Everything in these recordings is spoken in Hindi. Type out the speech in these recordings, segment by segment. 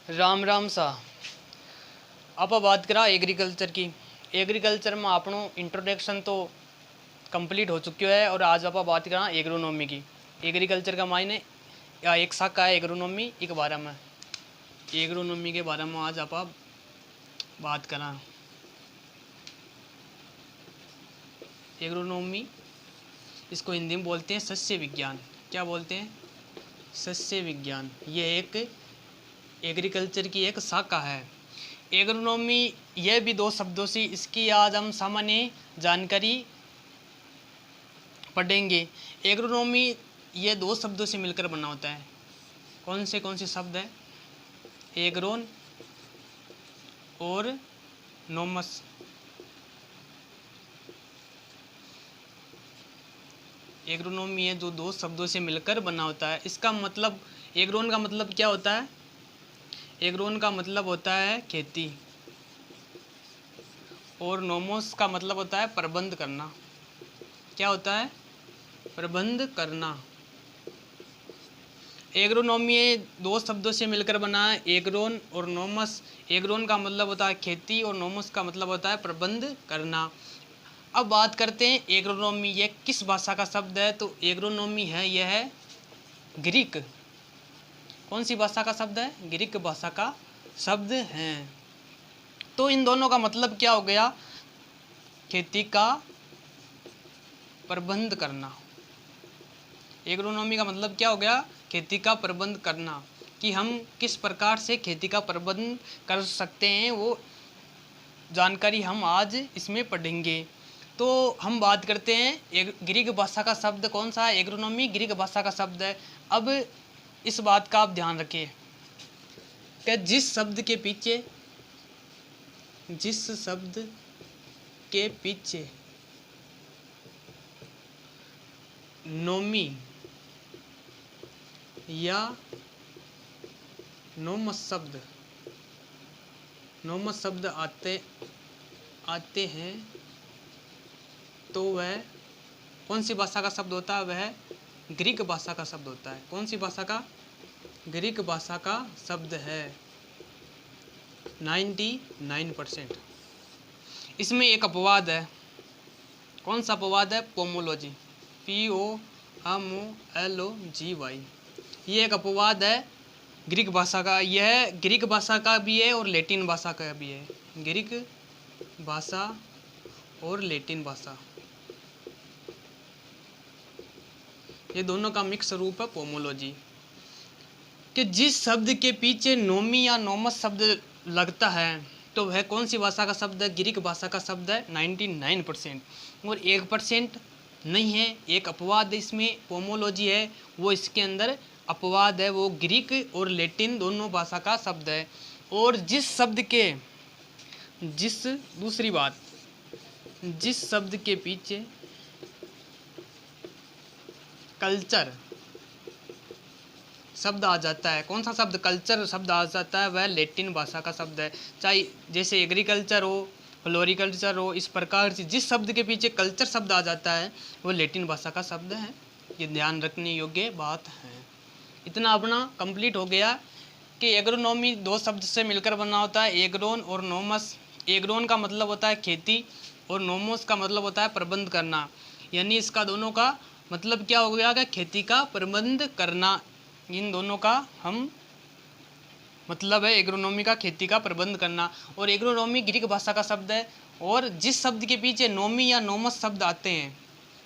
राम राम सा। आप बात करा एग्रीकल्चर की। एग्रीकल्चर में आपनो इंट्रोडक्शन तो कंप्लीट हो चुक्यो है और आज आप बात करा एग्रोनॉमी की। एग्रीकल्चर का मायने या एक शाखा है एग्रोनॉमी के बारे में। एग्रोनॉमी के बारे में आज आप बात करा। एग्रोनॉमी इसको हिंदी में बोलते हैं सस्य विज्ञान। क्या बोलते हैं? सस्य विज्ञान। ये एक एग्रीकल्चर की एक शाखा है। एग्रोनॉमी यह भी दो शब्दों से इसकी आज हम सामान्य जानकारी पढ़ेंगे। एग्रोनॉमी ये दो शब्दों से मिलकर बना होता है। कौन से शब्द है? एग्रोन और नोमस। एग्रोनॉमी ये जो दो शब्दों से मिलकर बना होता है। इसका मतलब एग्रोन का मतलब क्या होता है? एग्रोन का मतलब होता है खेती और नोमोस का मतलब होता है प्रबंध करना। क्या होता है? प्रबंध करना। एग्रोनॉमी दो शब्दों से मिलकर बना है, एग्रोन और नोमस। एग्रोन का मतलब होता है खेती और नोमस का मतलब होता है प्रबंध करना। अब बात करते हैं एग्रोनॉमी ये किस भाषा का शब्द है। तो एग्रोनॉमी है यह है ग्रीक। कौन सी भाषा का शब्द है? ग्रीक भाषा का शब्द है। तो इन दोनों का मतलब क्या हो गया? खेती का प्रबंध करना। एग्रोनॉमी का मतलब क्या हो गया? खेती का प्रबंध करना। कि हम किस प्रकार से खेती का प्रबंध कर सकते हैं वो जानकारी हम आज इसमें पढ़ेंगे। तो हम बात करते हैं ग्रीक भाषा का शब्द कौन सा है? एग्रोनॉमी ग्रीक भाषा का शब्द है। अब इस बात का आप ध्यान रखिए कि जिस शब्द के पीछे नोमी या नोमस शब्द आते हैं तो वह कौन सी भाषा का शब्द होता है? वह ग्रीक भाषा का शब्द होता है। कौन सी भाषा का? ग्रीक भाषा का शब्द है 99%। इसमें एक अपवाद है। कौन सा अपवाद है? पोमोलॉजी। POMOLOGY। ये एक अपवाद है ग्रीक भाषा का। यह ग्रीक भाषा का भी है और लैटिन भाषा का भी है। ग्रीक भाषा और लैटिन भाषा ये दोनों का मिक्स रूप है पोमोलॉजी। कि जिस शब्द के पीछे नोमी या नोमस शब्द लगता है तो वह कौन सी भाषा का शब्द है? ग्रीक भाषा का शब्द है 99%। और 1% नहीं है, एक अपवाद इसमें पोमोलॉजी है, वो इसके अंदर अपवाद है। वो ग्रीक और लैटिन दोनों भाषा का शब्द है। और जिस शब्द के पीछे कल्चर शब्द आ जाता है। कौन सा शब्द? कल्चर शब्द आ जाता है, वह लैटिन भाषा का शब्द है। चाहे जैसे एग्रीकल्चर हो, फ्लोरिकल्चर हो, इस प्रकार से जिस शब्द के पीछे कल्चर शब्द आ जाता है वो लैटिन भाषा का शब्द है। ये ध्यान रखने योग्य बात है। इतना अपना कंप्लीट हो गया कि एग्रोनॉमी दो शब्द से मिलकर बना होता है, एग्रोन और नोमस। एग्रोन का मतलब होता है खेती और नोमोस का मतलब होता है प्रबंध करना। यानी इसका दोनों का मतलब क्या हो गया कि खेती का प्रबंध करना। इन दोनों का हम मतलब है एग्रोनॉमी का खेती का प्रबंध करना। और एग्रोनॉमी ग्रीक भाषा का शब्द है। और जिस शब्द के पीछे नोमी या नोमस शब्द आते हैं,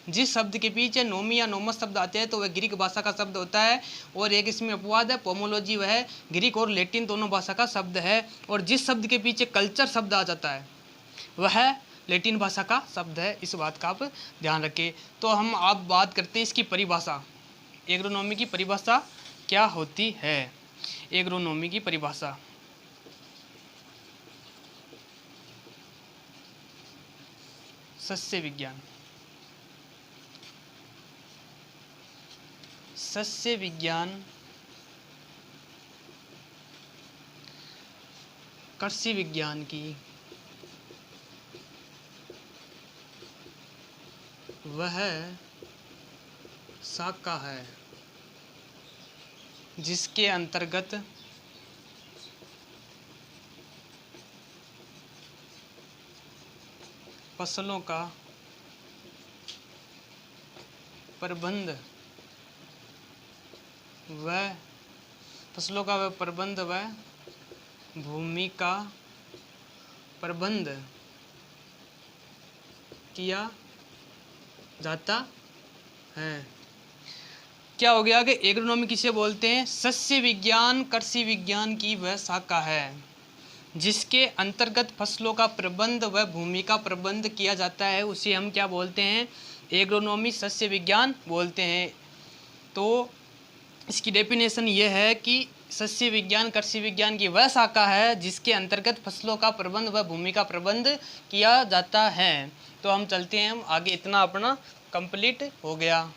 जिस शब्द के पीछे नोमी या नोमस शब्द आते हैं तो वह ग्रीक भाषा का शब्द होता है। और एक इसमें अपवाद है पोमोलॉजी, वह ग्रीक और लैटिन दोनों भाषा का शब्द है। और जिस शब्द के पीछे कल्चर शब्द आ जाता है वह लैटिन भाषा का शब्द है। इस बात का आप ध्यान रखें। तो हम आप बात करते हैं इसकी परिभाषा। एग्रोनॉमी की परिभाषा क्या होती है? एग्रोनॉमी की परिभाषा सस्य विज्ञान कृषि विज्ञान की वह शाखा है जिसके अंतर्गत फसलों का प्रबंध व भूमि का प्रबंध किया जाता है। क्या हो गया कि एग्रोनॉमी किसे बोलते हैं? सस्य विज्ञान कृषि विज्ञान की वह शाखा है जिसके अंतर्गत फसलों का प्रबंध व भूमि का प्रबंध किया जाता है, उसे हम क्या बोलते हैं? एग्रोनॉमी सस्य विज्ञान बोलते हैं। तो इसकी डेफिनेशन ये है कि सस्य विज्ञान कृषि विज्ञान की वह शाखा है जिसके अंतर्गत फसलों का प्रबंध व भूमि का प्रबंध किया जाता है। तो हम चलते हैं, हम आगे, इतना अपना कंप्लीट हो गया।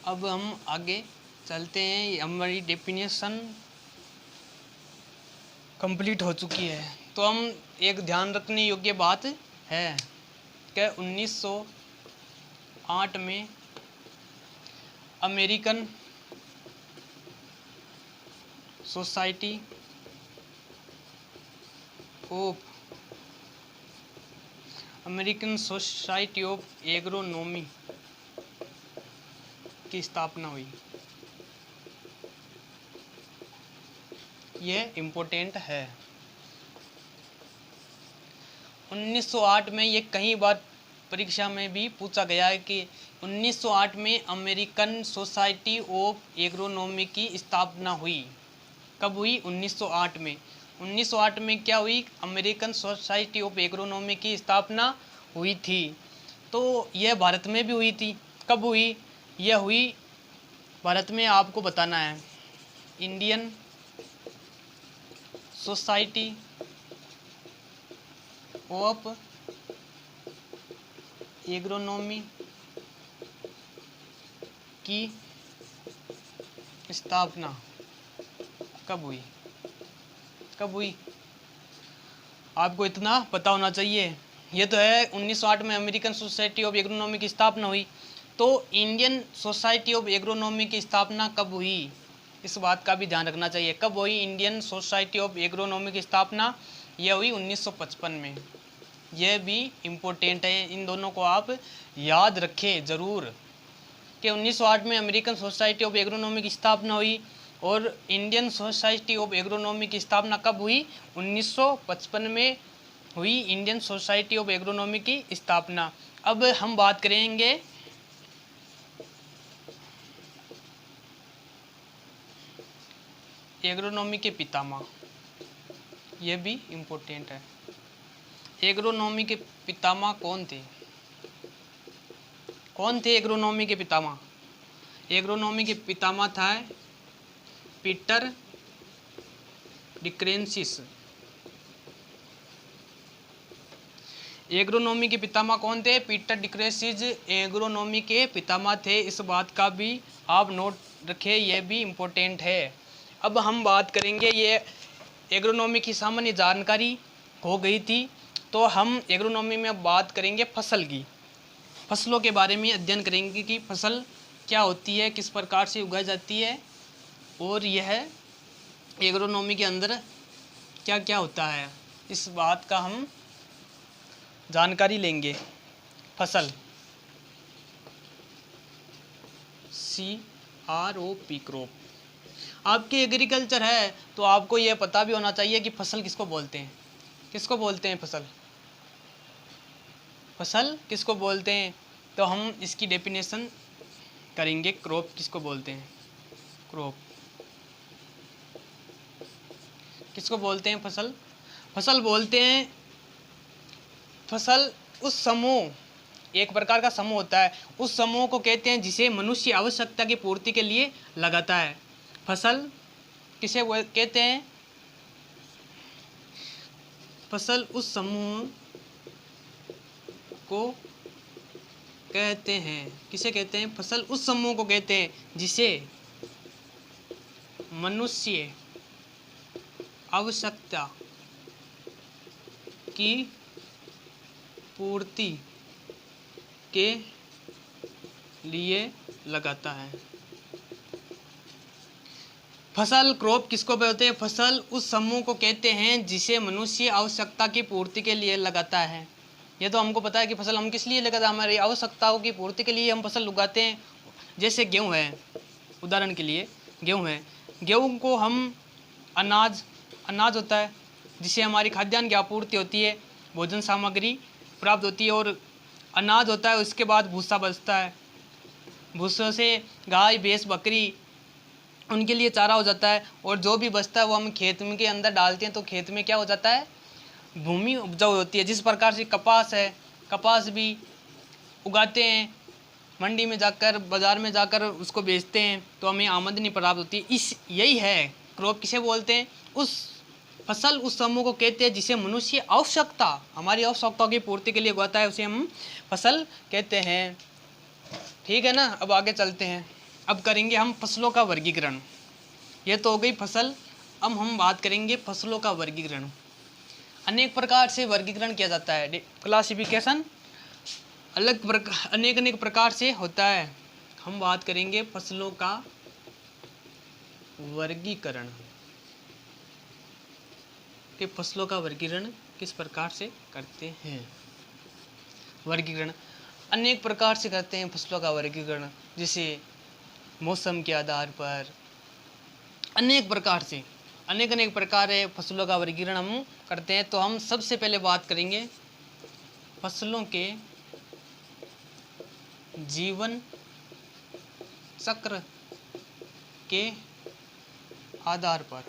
अब हम आगे चलते हैं, हमारी डेफिनेशन कंप्लीट हो चुकी है। तो हम एक ध्यान रखने योग्य बात है कि 1908 में अमेरिकन सोसाइटी ऑफ एग्रोनॉमी की स्थापना हुई। यह इम्पोर्टेंट है। 1908 में ये कई बार परीक्षा में भी पूछा गया है कि 1908 में अमेरिकन सोसाइटी ऑफ एग्रोनॉमी की स्थापना हुई। कब हुई? 1908 में। 1908 में क्या हुई? अमेरिकन सोसाइटी ऑफ एग्रोनॉमी की स्थापना हुई थी। तो यह भारत में भी हुई थी। कब हुई? यह हुई भारत में, आपको बताना है, इंडियन सोसाइटी ऑफ एग्रोनॉमी की स्थापना कब हुई? कब हुई? आपको इतना पता होना चाहिए। ये तो है 1908 में अमेरिकन सोसाइटी ऑफ एग्रोनॉमी की स्थापना हुई। तो इंडियन सोसाइटी ऑफ एग्रोनॉमी की स्थापना कब हुई, इस बात का भी ध्यान रखना चाहिए। कब हुई इंडियन सोसाइटी ऑफ एग्रोनॉमी की स्थापना? यह हुई 1955 में। यह भी इम्पोर्टेंट है, इन दोनों को आप याद रखें ज़रूर कि 1908 में अमेरिकन सोसाइटी ऑफ एग्रोनॉमी की स्थापना हुई और इंडियन सोसाइटी ऑफ एग्रोनॉमी की स्थापना कब हुई? 1955 में हुई इंडियन सोसाइटी ऑफ एग्रोनॉमी की स्थापना। अब हम बात करेंगे एग्रोनॉमी के पितामह। यह भी इम्पोर्टेंट है। एग्रोनॉमी के पितामह कौन थे? कौन थे एग्रोनॉमी के पितामह? एग्रोनॉमी के पितामह था पीटर डिक्रेंसिस। एग्रोनॉमी के पितामह कौन थे? पीटर डिक्रेंसिस एग्रोनॉमी के पितामह थे। इस बात का भी आप नोट रखें, यह भी इम्पोर्टेंट है। अब हम बात करेंगे, ये एग्रोनॉमी की सामान्य जानकारी हो गई थी, तो हम एग्रोनॉमी में बात करेंगे फसल की। फसलों के बारे में अध्ययन करेंगे कि फसल क्या होती है, किस प्रकार से उगाई जाती है और यह एग्रोनॉमी के अंदर क्या क्या होता है, इस बात का हम जानकारी लेंगे। फसल CROP क्रॉप। आपके एग्रीकल्चर है तो आपको यह पता भी होना चाहिए कि फसल किसको बोलते हैं। किसको बोलते हैं फसल? फसल किसको बोलते हैं? तो हम इसकी डेफिनेशन करेंगे। क्रॉप किसको बोलते हैं? क्रॉप किसको बोलते हैं? फसल। फसल बोलते हैं, फसल उस समूह, एक प्रकार का समूह होता है, उस समूह को कहते हैं जिसे मनुष्य आवश्यकता की पूर्ति के लिए लगाता है। फसल किसे कहते हैं? फसल उस समूह को कहते हैं, किसे कहते हैं? फसल उस समूह को कहते हैं जिसे मनुष्य आवश्यकता की पूर्ति के लिए लगाता है। फसल क्रॉप किसको बोलते हैं? फसल उस समूह को कहते हैं जिसे मनुष्य आवश्यकता की पूर्ति के लिए लगाता है। ये तो हमको पता है कि फसल हम किस लिए लगाते हैं, हमारी आवश्यकताओं की पूर्ति के लिए हम फसल उगाते हैं। जैसे गेहूँ है, उदाहरण के लिए गेहूँ है, गेहूँ को हम अनाज होता है जिससे हमारी खाद्यान्न की आपूर्ति होती है, भोजन सामग्री प्राप्त होती है। और अनाज होता है, उसके बाद भूसा बचता है, भूसों से गाय भैंस बकरी उनके लिए चारा हो जाता है। और जो भी बचता है वो हम खेत में के अंदर डालते हैं, तो खेत में क्या हो जाता है? भूमि उपजाऊ होती है। जिस प्रकार से कपास है, कपास भी उगाते हैं, मंडी में जाकर बाज़ार में जाकर उसको बेचते हैं तो हमें आमदनी प्राप्त होती है। यही है क्रॉप। किसे बोलते हैं? उस फसल उस समूह को कहते हैं जिसे मनुष्य आवश्यकता, हमारी आवश्यकताओं की पूर्ति के लिए उगाता है, उसे हम फसल कहते हैं। ठीक है ना। अब आगे चलते हैं। अब करेंगे हम फसलों का वर्गीकरण। ये तो हो गई फसल। अब हम बात करेंगे फसलों का वर्गीकरण। अनेक प्रकार से वर्गीकरण किया जाता है। क्लासिफिकेशन अनेक प्रकार से होता है। हम बात करेंगे फसलों का वर्गीकरण कि फसलों का वर्गीकरण किस प्रकार से करते हैं। वर्गीकरण अनेक प्रकार से करते हैं फसलों का वर्गीकरण, जैसे मौसम के आधार पर अनेक प्रकार है फसलों का वर्गीकरण हम करते हैं। तो हम सबसे पहले बात करेंगे फसलों के जीवन चक्र के आधार पर।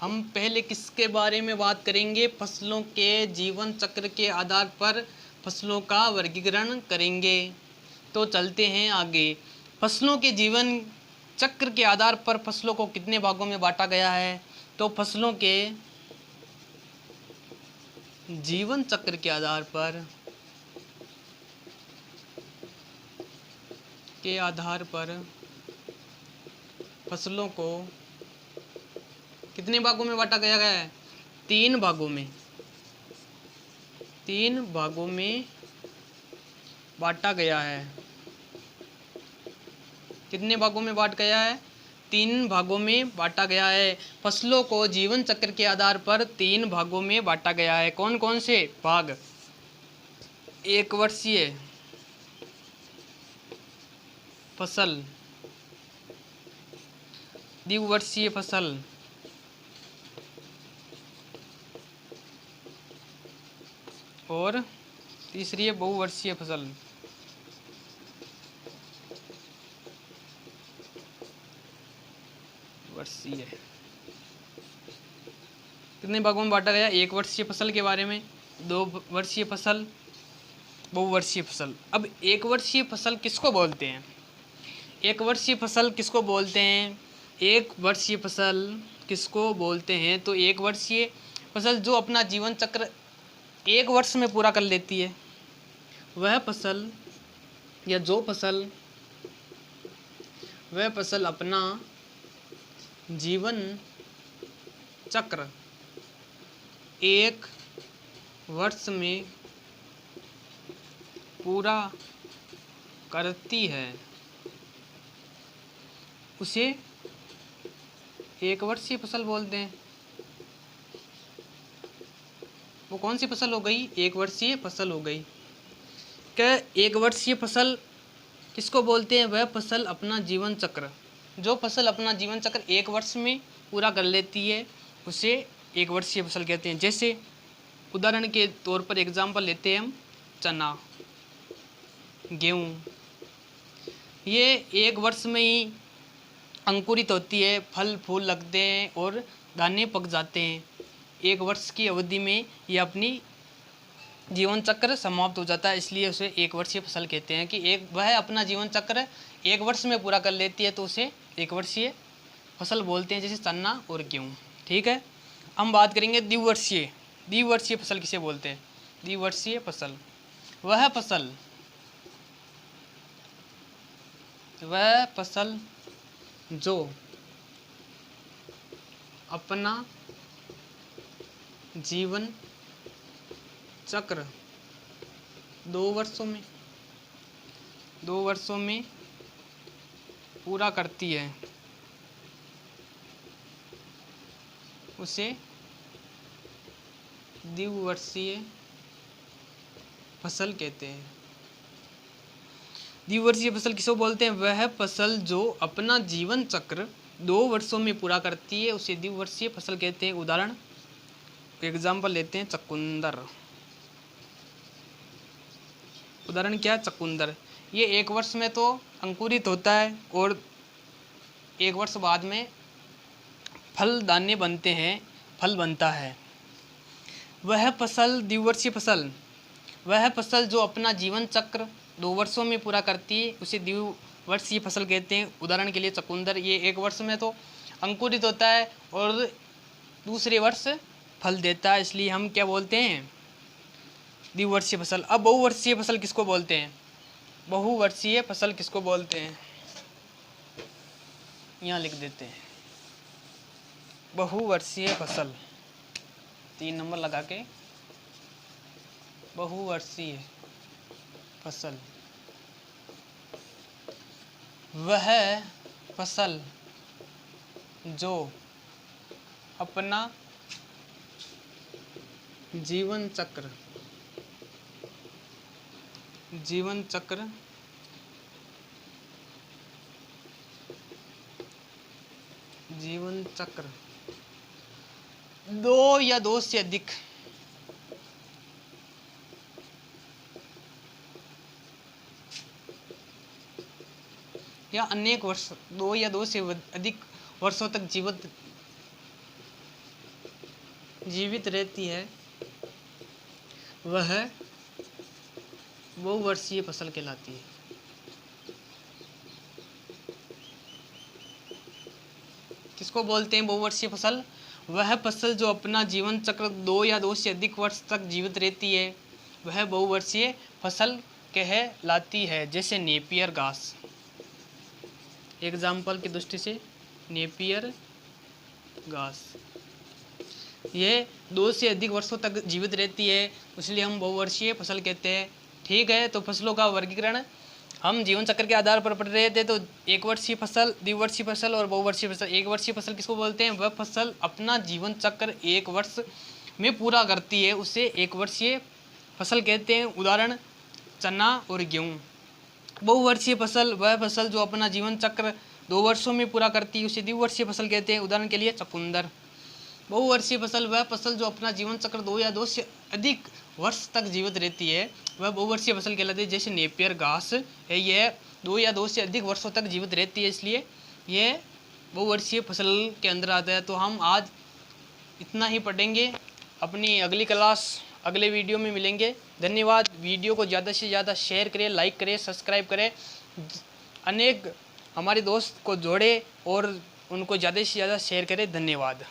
हम पहले किसके बारे में बात करेंगे? फसलों के जीवन चक्र के आधार पर फसलों का वर्गीकरण करेंगे। तो चलते हैं आगे। फसलों के जीवन चक्र के आधार पर फसलों को कितने भागों में बांटा गया है? तो फसलों के जीवन चक्र के आधार पर फसलों को कितने भागों में बांटा गया है? 3 भागों में। 3 भागों में बांटा गया है। कितने भागों में बांट गया है? 3 भागों में बांटा गया है। फसलों को जीवन चक्र के आधार पर 3 भागों में बांटा गया है। कौन कौन से भाग? एक वर्षीय फसल, द्विवर्षीय फसल, और तीसरी है बहुवर्षीय फसल। वर्षीय कितने भागों में बांटा गया? एक वर्षीय फसल के बारे में, 2 वर्षीय फसल, बहुवर्षीय फसल। अब एक वर्षीय फसल किसको बोलते हैं? एक वर्षीय फसल किसको बोलते हैं? एक वर्षीय फसल किसको बोलते हैं? तो एक वर्षीय फसल जो अपना जीवन चक्र 1 वर्ष में पूरा कर लेती है, वह फसल या जो फसल वह फसल अपना जीवन चक्र 1 वर्ष में पूरा करती है, उसे एक वर्षीय फसल बोलते हैं। वो कौन सी फसल हो गई? एक वर्षीय फसल हो गई। क्या एक वर्षीय फसल किसको बोलते हैं? वह फसल अपना जीवन चक्र, जो फसल अपना जीवन चक्र 1 वर्ष में पूरा कर लेती है, उसे एक वर्षीय फसल कहते हैं। जैसे उदाहरण के तौर पर एग्जाम्पल लेते हैं हम, चना, गेहूँ। ये 1 वर्ष में ही अंकुरित होती है, फल फूल लगते हैं और दाने पक जाते हैं। 1 वर्ष की अवधि में ये अपनी जीवन चक्र समाप्त हो जाता है, इसलिए उसे एक वर्षीय फसल कहते हैं कि वह अपना जीवन चक्र 1 वर्ष में पूरा कर लेती है, तो उसे एक वर्षीय फसल बोलते हैं, जैसे चना और गेहूँ। ठीक है। हम बात करेंगे द्विवर्षीय फसल किसे बोलते हैं? द्विवर्षीय फसल वह फसल जो अपना जीवन चक्र 2 वर्षों में 2 वर्षों में पूरा करती है उसे द्विवर्षीय फसल कहते हैं। द्विवर्षीय फसल किसको बोलते हैं? वह फसल जो अपना जीवन चक्र 2 वर्षों में पूरा करती है उसे द्विवर्षीय फसल कहते हैं। उदाहरण एग्जाम्पल लेते हैं, चकुंदर। उदाहरण क्या है? चकुंदर। ये 1 वर्ष में तो अंकुरित होता है और 1 वर्ष बाद में फल दाने बनते हैं, फल बनता है। वह फसल द्विवर्षीय फसल, वह फसल जो अपना जीवन चक्र 2 वर्षों में पूरा करती है उसे द्विवर्षीय फसल कहते हैं। उदाहरण के लिए चकुंदर, ये 1 वर्ष में तो अंकुरित होता है और दूसरे वर्ष फल देता है, इसलिए हम क्या बोलते हैं? द्विवर्षीय फसल। अब बहुवर्षीय फसल किसको बोलते हैं? बहुवर्षीय फसल किसको बोलते हैं? यहाँ लिख देते हैं, बहुवर्षीय फसल 3 नंबर लगा के। बहुवर्षीय फसल वह फसल जो अपना जीवन चक्र जीवन चक्र 2 या 2 से अधिक या अनेक वर्ष 2 या 2 से अधिक वर्षों तक जीवित रहती है, वह बहुवर्षीय फसल कहलाती है। किसको बोलते हैं बहुवर्षीय फसल? वह फसल जो अपना जीवन चक्र 2 या 2 से अधिक वर्ष तक जीवित रहती है, वह बहुवर्षीय फसल कहलाती है। जैसे नेपियर घास, एग्जाम्पल की दृष्टि से नेपियर घास, ये 2 से अधिक वर्षों तक जीवित रहती है, इसलिए हम बहुवर्षीय फसल कहते हैं। ठीक है, तो फसलों का वर्गीकरण हम जीवन चक्र के आधार पर पढ़ रहे थे। तो 1 वर्षीय फसल, द्विवर्षीय फसल और बहुवर्षीय फसल। 1 वर्षीय फसल किसको बोलते हैं? वह फसल अपना जीवन चक्र 1 वर्ष में पूरा करती है, उसे 1 वर्षीय फसल कहते हैं। उदाहरण चना और गेहूँ। बहुवर्षीय फसल वह फसल जो अपना जीवन चक्र 2 वर्षों में पूरा करती है, उसे द्विवर्षीय फसल कहते हैं। उदाहरण के लिए चकुंदर। बहुवर्षीय फसल वह फसल जो अपना जीवन चक्र 2 या 2 से अधिक वर्ष तक जीवित रहती है, वह बहुवर्षीय फसल कहलाती है। जैसे नेपियर घास है, यह 2 या 2 से अधिक वर्षों तक जीवित रहती है, इसलिए यह बहुवर्षीय फसल के अंदर आता है। तो हम आज इतना ही पढ़ेंगे, अपनी अगली क्लास अगले वीडियो में मिलेंगे। धन्यवाद। वीडियो को ज़्यादा से ज़्यादा शेयर करें, लाइक करें, सब्सक्राइब करें, अनेक हमारे दोस्त को जोड़ें और उनको ज़्यादा से ज़्यादा शेयर करें। धन्यवाद।